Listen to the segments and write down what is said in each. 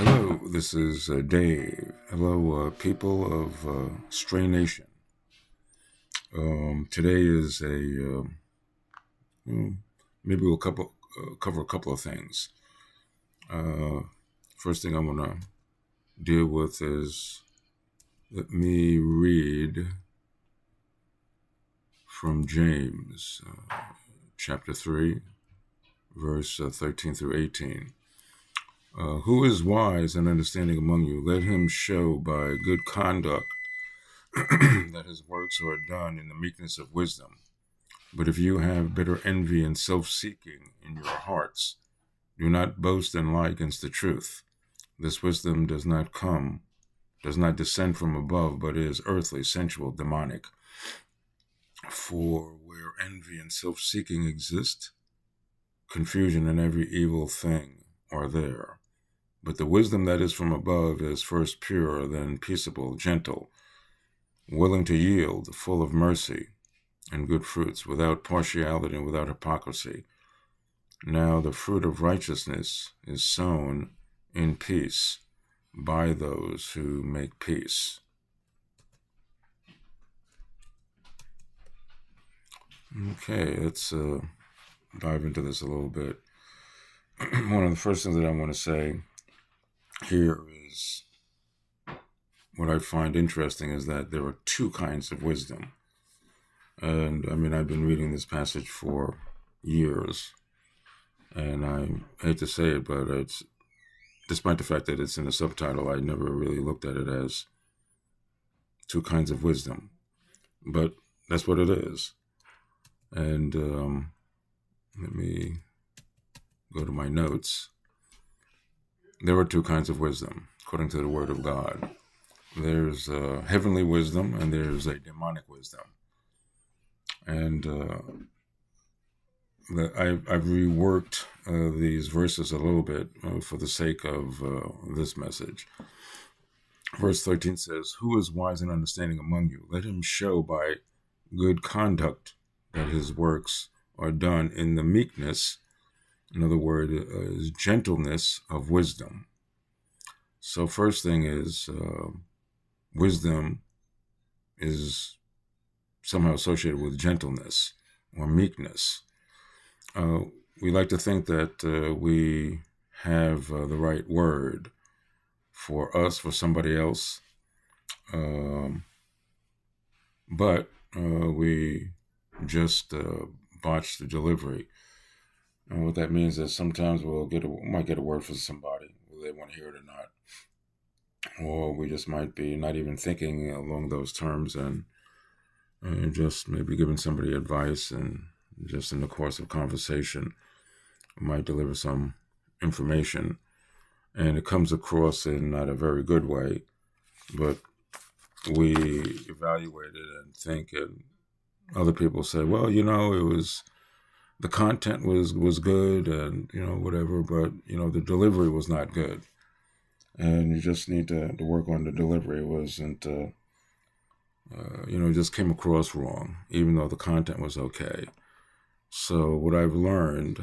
Hello, this is Dave. Hello, people of Stray Nation. Today is well, maybe we'll cover a couple of things. Uh, First thing I'm going to deal with is let me read from James, chapter 3, verse 13 through 18. Who is wise and understanding among you? Let him show by good conduct that his works are done in the meekness of wisdom. But if you have bitter envy and self-seeking in your hearts, do not boast and lie against the truth. This wisdom does not descend from above, but is earthly, sensual, demonic. For where envy and self-seeking exist, confusion and every evil thing are there. But the wisdom that is from above is first pure, then peaceable, gentle, willing to yield, full of mercy and good fruits, without partiality and without hypocrisy. Now the fruit of righteousness is sown in peace by those who make peace. Okay, let's dive into this a little bit. One of the first things that I want to say here is what I find interesting is that there are two kinds of wisdom. And I mean, I've been reading this passage for years, and I hate to say it, but it's despite the fact that it's in the subtitle, I never really looked at it as two kinds of wisdom, but that's what it is. And let me go to my notes. There are two kinds of wisdom, according to the Word of God. There's heavenly wisdom, and there's a demonic wisdom. And I've reworked these verses a little bit for the sake of this message. Verse 13 says, "Who is wise and understanding among you? Let him show by good conduct that his works are done in the meekness," in other words, is gentleness of wisdom. So first thing is wisdom is somehow associated with gentleness or meekness. We like to think that we have the right word for us, for somebody else, but we just botch the delivery. And what that means is sometimes might get a word for somebody, whether they want to hear it or not, or we just might be not even thinking along those terms and just maybe giving somebody advice, and just in the course of conversation, we might deliver some information, and it comes across in not a very good way, but we evaluate it and think, and other people say, well, it was, the content was good, and whatever, but the delivery was not good, and you just need to work on the delivery. It wasn't it just came across wrong, even though the content was okay. So what I've learned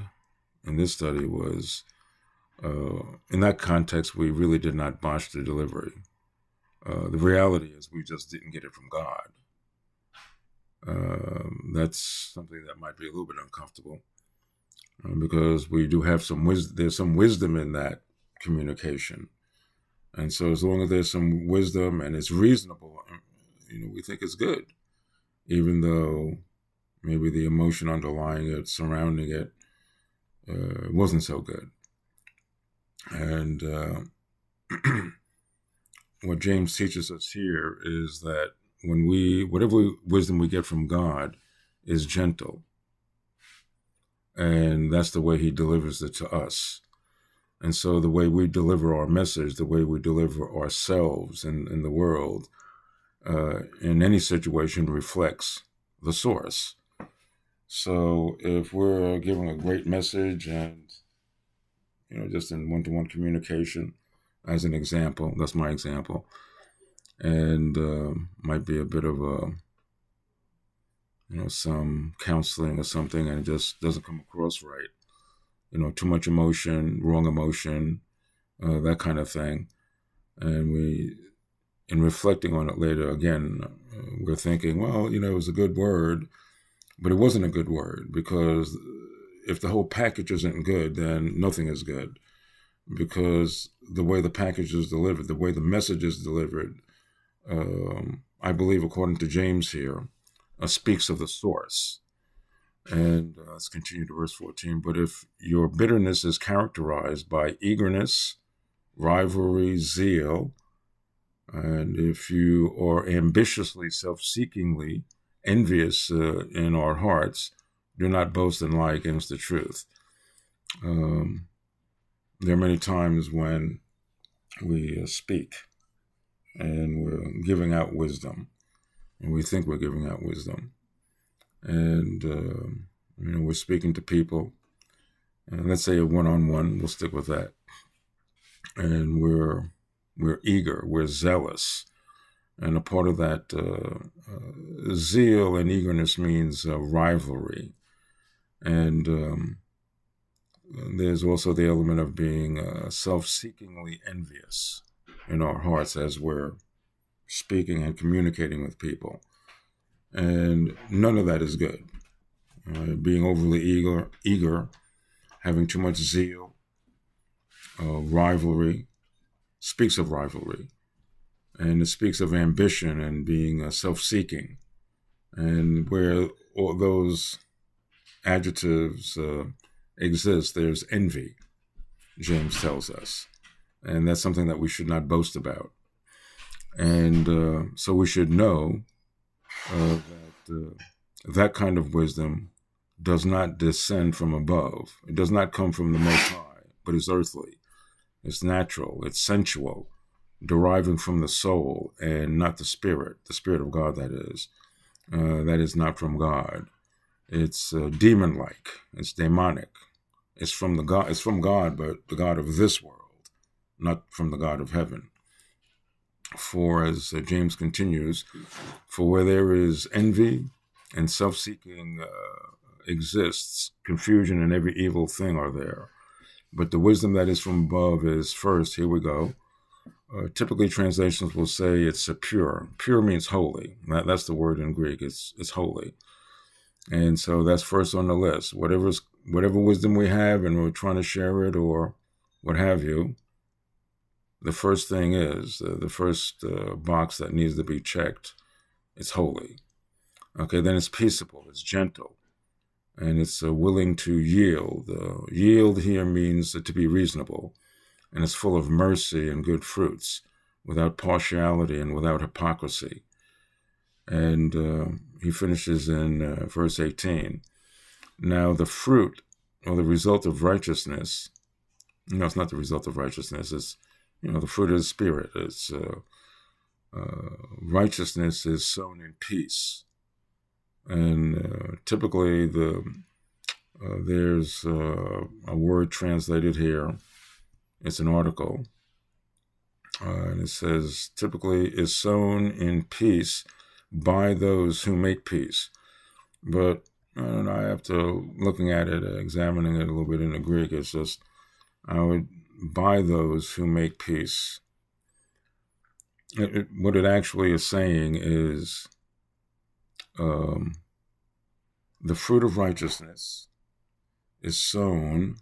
in this study was, in that context, we really did not botch the delivery. The reality is we just didn't get it from God. That's something that might be a little bit uncomfortable, because we do have some wisdom. There's some wisdom in that communication, and so as long as there's some wisdom and it's reasonable, we think it's good, even though maybe the emotion underlying it, surrounding it, wasn't so good. And what James teaches us here is that whatever wisdom we get from God is gentle. And that's the way he delivers it to us. And so the way we deliver our message, the way we deliver ourselves in the world, in any situation, reflects the source. So if we're giving a great message and, just in one-to-one communication, as an example, that's my example, and might be a bit of some counseling or something, and it just doesn't come across right. Too much emotion, wrong emotion, that kind of thing. And in reflecting on it later, again, we're thinking, well, it was a good word, but it wasn't a good word, because if the whole package isn't good, then nothing is good, because the way the package is delivered, the way the message is delivered, I believe, according to James here, speaks of the source. And let's continue to verse 14. But if your bitterness is characterized by eagerness, rivalry, zeal, and if you are ambitiously, self-seekingly envious in our hearts, do not boast and lie against the truth. There are many times when we speak and we're giving out wisdom, and we think we're giving out wisdom, and we're speaking to people, and let's say a one-on-one, we'll stick with that, and we're eager, we're zealous, and a part of that zeal and eagerness means rivalry, and there's also the element of being self-seekingly envious in our hearts as we're speaking and communicating with people. And none of that is good. Being overly eager, having too much zeal, rivalry, speaks of rivalry. And it speaks of ambition and being self-seeking. And where all those adjectives exist, there's envy, James tells us. And that's something that we should not boast about. And so we should know that that kind of wisdom does not descend from above. It does not come from the Most High, but it's earthly. It's natural. It's sensual, deriving from the soul and not the Spirit of God, that is. That is not from God. It's demon-like. It's demonic. It's from God. It's from God, but the God of this world, not from the God of heaven. For, as James continues, for where there is envy and self-seeking exists, confusion and every evil thing are there. But the wisdom that is from above is first, here we go. Typically, translations will say it's pure. Pure means holy. That's the word in Greek. It's holy. And so that's first on the list. Whatever wisdom we have and we're trying to share it or what have you, the first thing is, the first box that needs to be checked, it's holy. Okay, then it's peaceable, it's gentle, and it's willing to yield. Yield here means to be reasonable, and it's full of mercy and good fruits, without partiality and without hypocrisy. And he finishes in verse 18. Now the fruit, or the result of righteousness, it's not the result of righteousness, it's the fruit of the Spirit. It's righteousness is sown in peace. And typically there's a word translated here. It's an article. And it says, typically is sown in peace by those who make peace. But I don't know, I have to, looking at it, examining it a little bit in the Greek, it's just, I would, by those who make peace. What it actually is saying is the fruit of righteousness is sown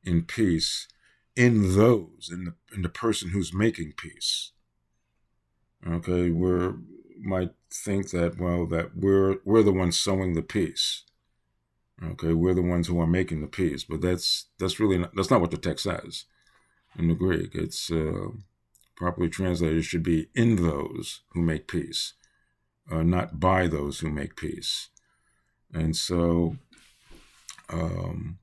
in peace in the person who's making peace. Okay, we might think that, well, that we're the ones sowing the peace. Okay, we're the ones who are making the peace, but that's not what the text says. In the Greek, it's properly translated, it should be in those who make peace, not by those who make peace. And so the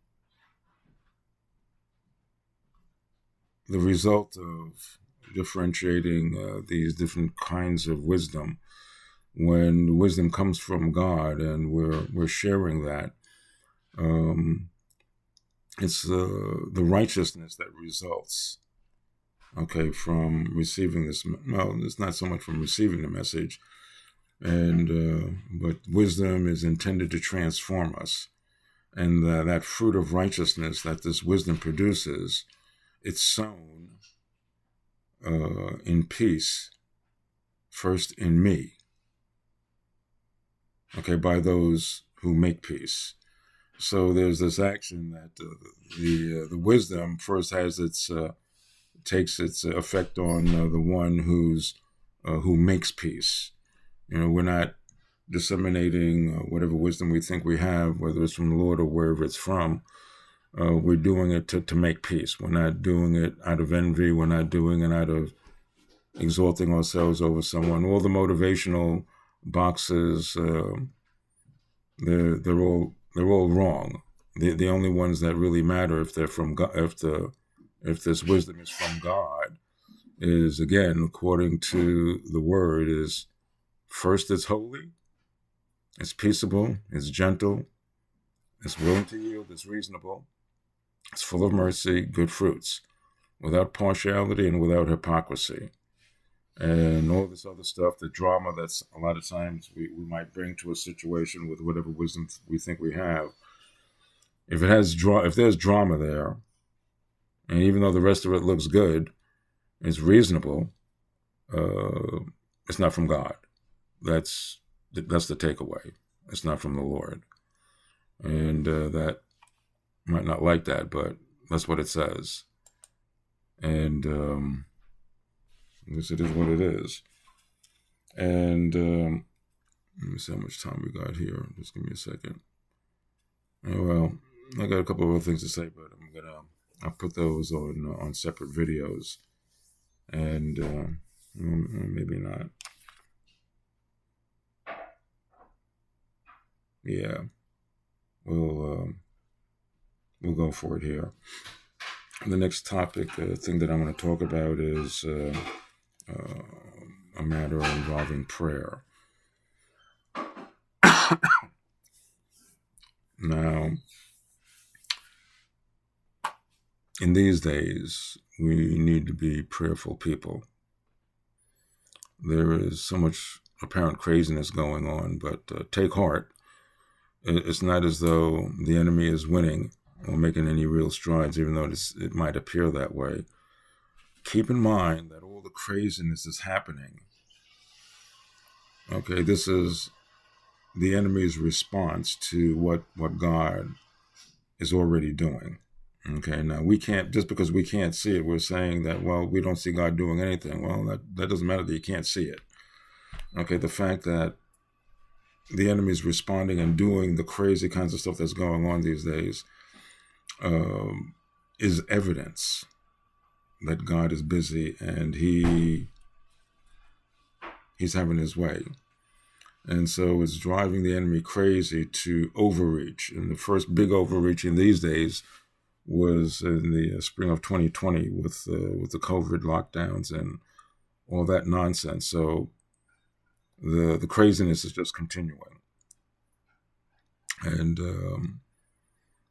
result of differentiating these different kinds of wisdom, when wisdom comes from God and we're sharing that, it's the righteousness that results, okay, from receiving this. Well, it's not so much from receiving the message, but wisdom is intended to transform us, and that fruit of righteousness that this wisdom produces it's sown in peace, first in me, okay, by those who make peace. So there's this action that the wisdom first has its takes its effect on the one who makes peace. We're not disseminating whatever wisdom we think we have, whether it's from the Lord or wherever it's from. We're doing it to make peace. We're not doing it out of envy. We're not doing it out of exalting ourselves over someone. All the motivational boxes, they're all wrong. The only ones that really matter, if they're from God, if this wisdom is from God, is, again, according to the word, is first it's holy, it's peaceable, it's gentle, it's willing to yield, it's reasonable, it's full of mercy, good fruits, without partiality and without hypocrisy. And all this other stuff, the drama that's a lot of times we might bring to a situation with whatever wisdom we think we have. If there's drama there, and even though the rest of it looks good, it's reasonable, it's not from God. That's the takeaway. It's not from the Lord. And that might not like that, but that's what it says. And I guess it is what it is. And let me see how much time we got here. Just give me a second. Well, I got a couple of other things to say, but I'll put those on separate videos, and maybe not. Yeah, we'll go for it here. The next topic, thing that I'm going to talk about is a matter involving prayer. Now, in these days, we need to be prayerful people. There is so much apparent craziness going on, but take heart. It's not as though the enemy is winning or making any real strides, even though it might appear that way. Keep in mind that all the craziness is happening. Okay, this is the enemy's response to what God is already doing. Okay, now we can't, just because we can't see it, we're saying that, well, we don't see God doing anything. Well, that doesn't matter that you can't see it. Okay, the fact that the enemy's responding and doing the crazy kinds of stuff that's going on these days is evidence that God is busy and he's having his way. And so it's driving the enemy crazy to overreach. And the first big overreach in these days was in the spring of 2020 with the COVID lockdowns and all that nonsense. So the craziness is just continuing. And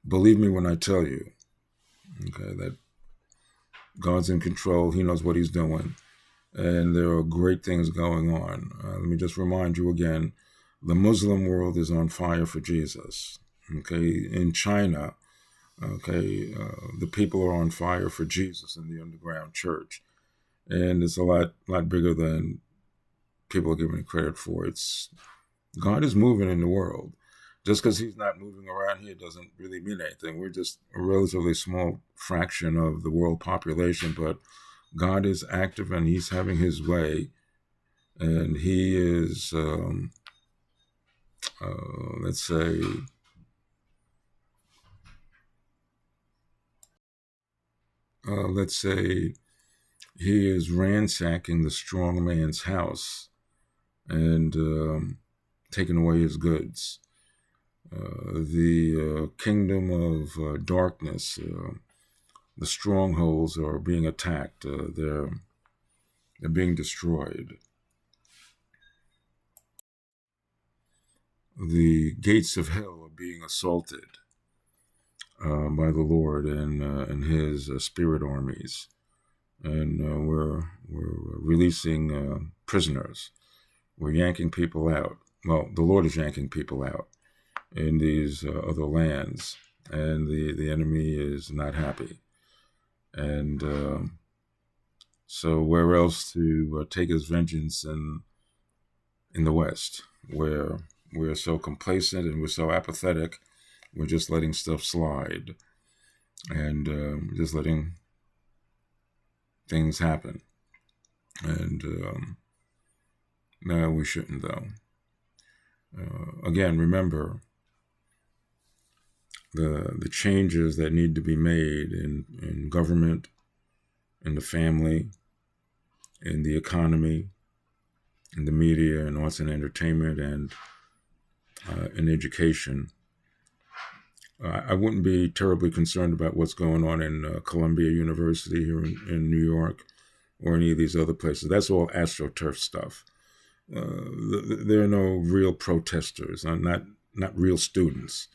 believe me when I tell you, okay, that God's in control. He knows what he's doing. And there are great things going on. Let me just remind you again, the Muslim world is on fire for Jesus. Okay, in China, okay, the people are on fire for Jesus in the underground church. And it's a lot bigger than people are giving it credit for. God is moving in the world. Just because he's not moving around here doesn't really mean anything. We're just a relatively small fraction of the world population, but God is active and he's having his way. And he is, let's say, he is ransacking the strong man's house and taking away his goods. The kingdom of darkness, the strongholds are being attacked. They're being destroyed. The gates of hell are being assaulted by the Lord and his spirit armies. And we're releasing prisoners. We're yanking people out. Well, the Lord is yanking people out in these other lands, and the enemy is not happy. And so where else to take his vengeance in the West, where we're so complacent and we're so apathetic, we're just letting stuff slide and just letting things happen. And no, we shouldn't, though. Again, remember the changes that need to be made in government, in the family, in the economy, in the media, and arts and entertainment, and in education. I wouldn't be terribly concerned about what's going on in Columbia University here in New York or any of these other places. That's all AstroTurf stuff. There are no real protesters, not real students.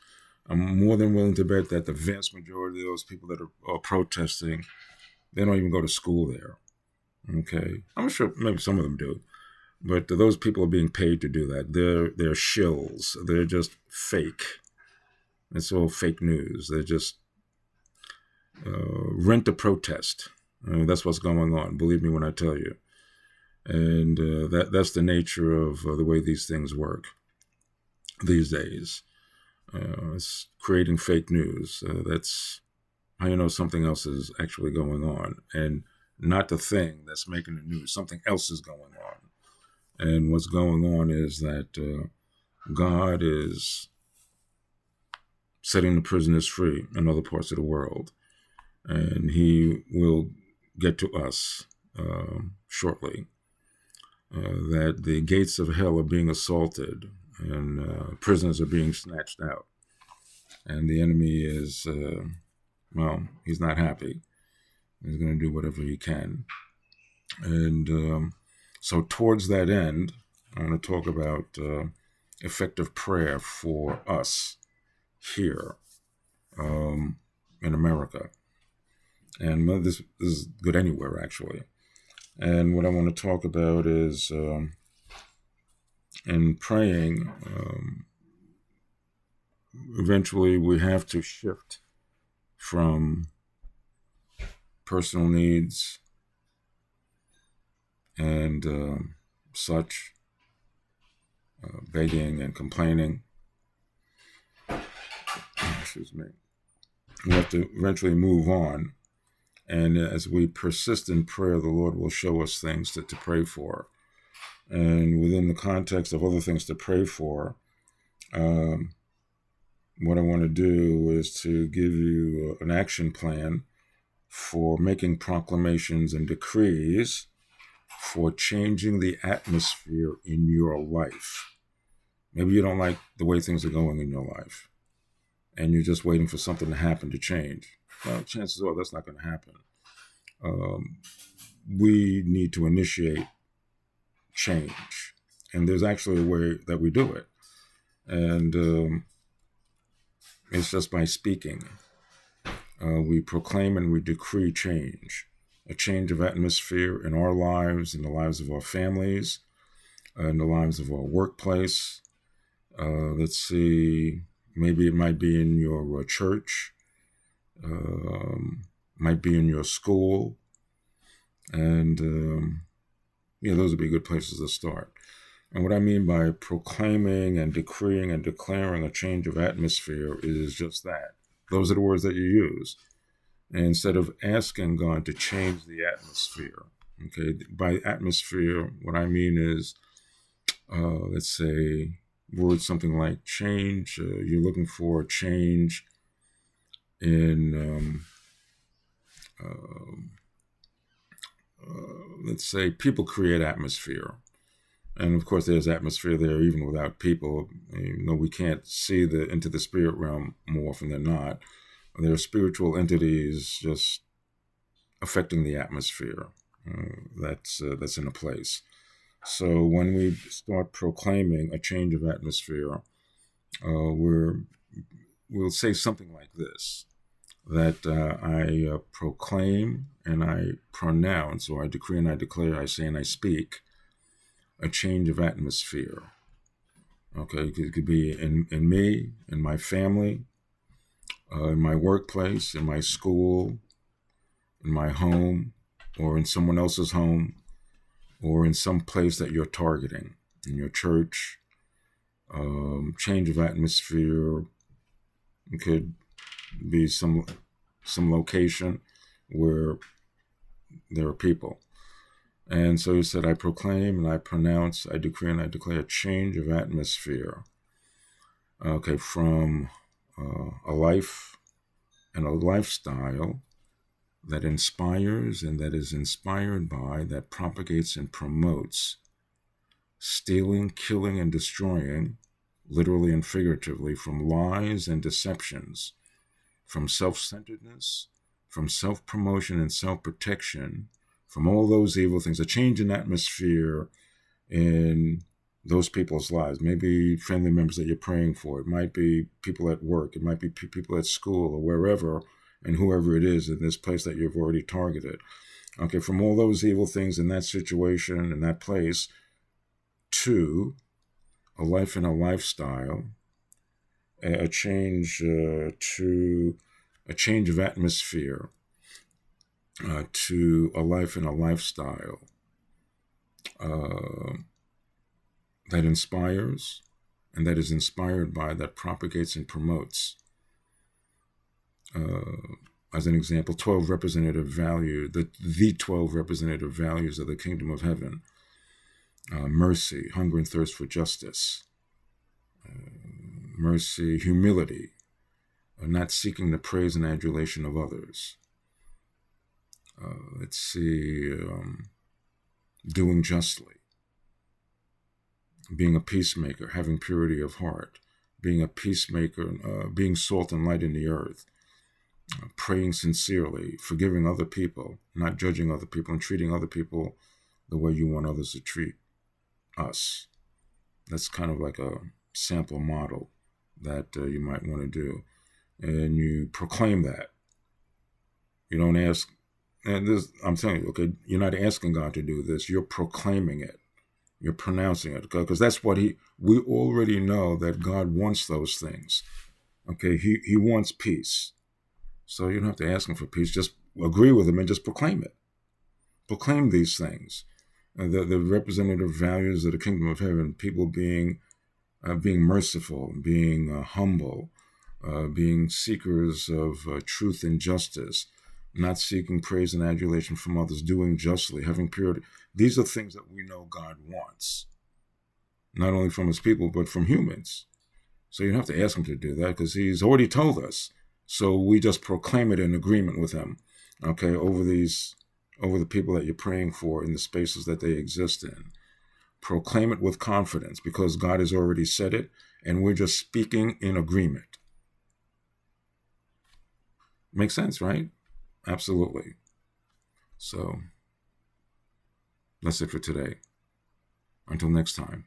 I'm more than willing to bet that the vast majority of those people that are protesting, they don't even go to school there. Okay, I'm sure maybe some of them do, but those people are being paid to do that. They're shills. They're just fake. It's all fake news. They're just rent a protest. That's what's going on. Believe me when I tell you. And that's the nature of the way these things work these days. It's creating fake news. That's how you know something else is actually going on, and not the thing that's making the news. Something else is going on, and what's going on is that God is setting the prisoners free in other parts of the world, and He will get to us shortly. That the gates of hell are being assaulted and prisoners are being snatched out. And the enemy is, he's not happy. He's going to do whatever he can. And so towards that end, I want to talk about effective prayer for us here in America. And this is good anywhere, actually. And what I want to talk about is in praying, eventually we have to shift from personal needs and such, begging and complaining. Excuse me. We have to eventually move on. And as we persist in prayer, the Lord will show us things to pray for. And within the context of other things to pray for, what I want to do is to give you an action plan for making proclamations and decrees for changing the atmosphere in your life. Maybe you don't like the way things are going in your life, and you're just waiting for something to happen to change. Well, chances are that's not going to happen. We need to initiate change, and there's actually a way that we do it, and it's just by speaking. We proclaim and we decree change, a change of atmosphere in our lives, in the lives of our families, in the lives of our workplace. Let's see, maybe it might be in your church, might be in your school, and those would be good places to start. And what I mean by proclaiming and decreeing and declaring a change of atmosphere is just that. Those are the words that you use. And instead of asking God to change the atmosphere, okay, by atmosphere, what I mean is, let's say, words something like change. You're looking for a change in, let's say, people create atmosphere. And of course, there's atmosphere there even without people. Even though we can't see into the spirit realm more often than not, there are spiritual entities just affecting the atmosphere that's in a place. So when we start proclaiming a change of atmosphere, we'll say something like this: that I proclaim and I pronounce, or I decree and I declare, I say and I speak, a change of atmosphere. Okay, it could be in me, in my family, in my workplace, in my school, in my home or in someone else's home or in some place that you're targeting, in your church. Change of atmosphere. It could be some location where there are people. And so he said, I proclaim and I pronounce, I decree and I declare a change of atmosphere. Okay, from a life and a lifestyle that inspires and that is inspired by, that propagates and promotes stealing, killing, and destroying, literally and figuratively, from lies and deceptions, from self-centeredness, from self-promotion and self-protection, from all those evil things, a change in atmosphere in those people's lives. Maybe family members that you're praying for. It might be people at work. It might be people at school or wherever, and whoever it is in this place that you've already targeted. Okay, from all those evil things in that situation, in that place, to a life and a lifestyle, a change to a change of atmosphere, to a life and a lifestyle that inspires and that is inspired by, that propagates and promotes. As an example, 12 representative values, the 12 representative values of the kingdom of heaven. Mercy, hunger and thirst for justice. Mercy, humility, not seeking the praise and adulation of others. Let's see, doing justly. Being a peacemaker, having purity of heart. Being a peacemaker, being salt and light in the earth. Praying sincerely, forgiving other people, not judging other people, and treating other people the way you want others to treat us. That's kind of like a sample model that you might want to do. And you proclaim that. You don't ask, and this, I'm telling you, okay, you're not asking God to do this, you're proclaiming it. You're pronouncing it, because that's what we already know that God wants those things. Okay, he wants peace. So you don't have to ask him for peace, just agree with him and just proclaim it. Proclaim these things. The representative values of the kingdom of heaven, people being merciful, being humble, being seekers of truth and justice, not seeking praise and adulation from others, doing justly, having purity. These are things that we know God wants, not only from his people, but from humans. So you don't have to ask him to do that because he's already told us. So we just proclaim it in agreement with him, okay, over the people that you're praying for in the spaces that they exist in. Proclaim it with confidence because God has already said it, and we're just speaking in agreement. Makes sense, right? Absolutely. So that's it for today. Until next time.